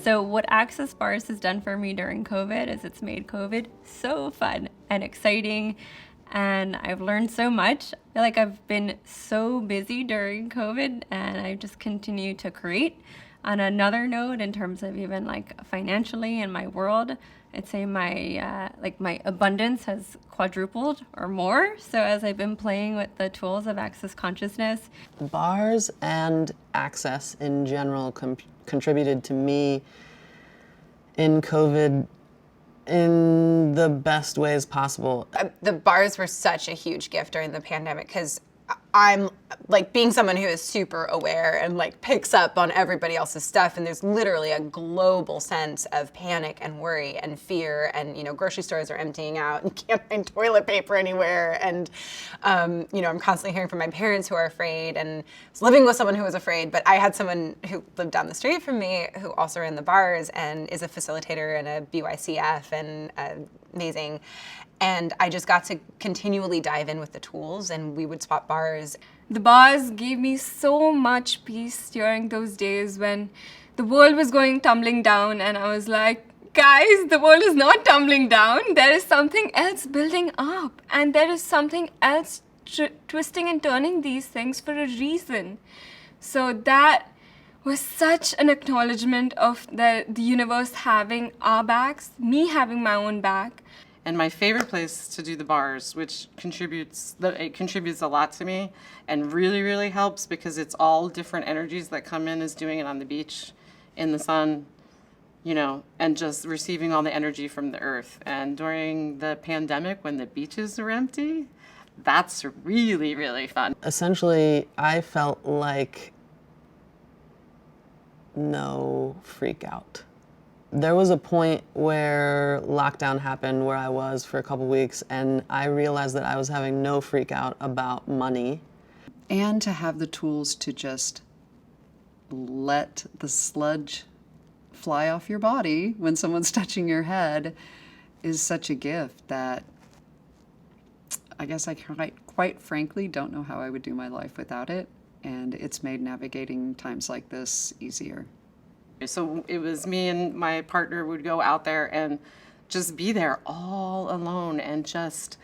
So what Access Bars has done for me during COVID is it's made COVID so fun and exciting, and I've learned so much. I feel like I've been so busy during COVID, and I just continue to create. On another note, in terms of even like financially in my world, I'd say my abundance has quadrupled or more. So as I've been playing with the tools of Access Consciousness, Bars and Access in general contributed to me in COVID in the best ways possible. The bars were such a huge gift during the pandemic because I'm like being someone who is super aware and like picks up on everybody else's stuff, and there's literally a global sense of panic and worry and fear, and grocery stores are emptying out and can't find toilet paper anywhere, and I'm constantly hearing from my parents who are afraid, and I was living with someone who was afraid. But I had someone who lived down the street from me who also ran the bars and is a facilitator and a BYCF and amazing. And I just got to continually dive in with the tools, and we would swap bars. The bars gave me so much peace during those days when the world was going tumbling down, and I was like, guys, the world is not tumbling down. There is something else building up, and there is something else twisting and turning these things for a reason. So that was such an acknowledgement of the universe having our backs, me having my own back. And my favorite place to do the bars, which contributes a lot to me and really, really helps because it's all different energies that come in, is doing it on the beach, in the sun, and just receiving all the energy from the earth. And during the pandemic, when the beaches are empty, that's really, really fun. Essentially, I felt like no freak out. There was a point where lockdown happened where I was for a couple weeks, and I realized that I was having no freak out about money. And to have the tools to just let the sludge fly off your body when someone's touching your head is such a gift that I guess I quite frankly don't know how I would do my life without it, and it's made navigating times like this easier. So it was me and my partner would go out there and just be there all alone, and just,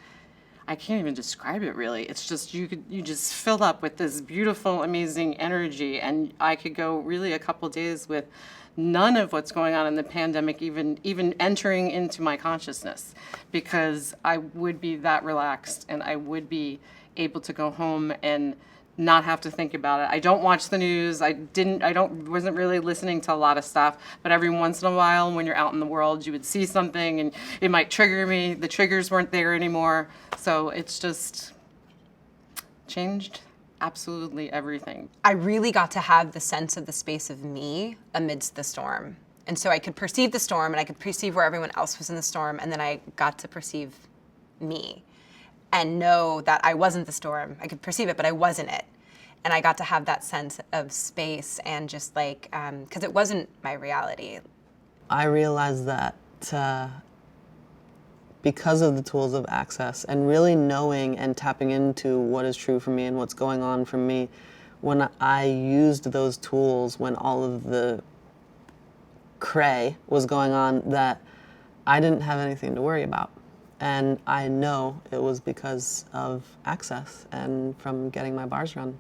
I can't even describe it really. It's just, you just fill up with this beautiful, amazing energy, and I could go really a couple days with none of what's going on in the pandemic even entering into my consciousness, because I would be that relaxed and I would be able to go home and not have to think about it. I don't watch the news. Wasn't really listening to a lot of stuff, but every once in a while when you're out in the world, you would see something and it might trigger me. The triggers weren't there anymore. So it's just changed absolutely everything. I really got to have the sense of the space of me amidst the storm. And so I could perceive the storm, and I could perceive where everyone else was in the storm, and then I got to perceive me and know that I wasn't the storm. I could perceive it, but I wasn't it. And I got to have that sense of space and just like, because it wasn't my reality. I realized that because of the tools of Access and really knowing and tapping into what is true for me and what's going on for me, when I used those tools, when all of the cray was going on, that I didn't have anything to worry about. And I know it was because of Access and from getting my bars run.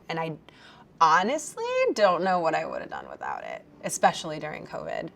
And I honestly don't know what I would have done without it, especially during COVID.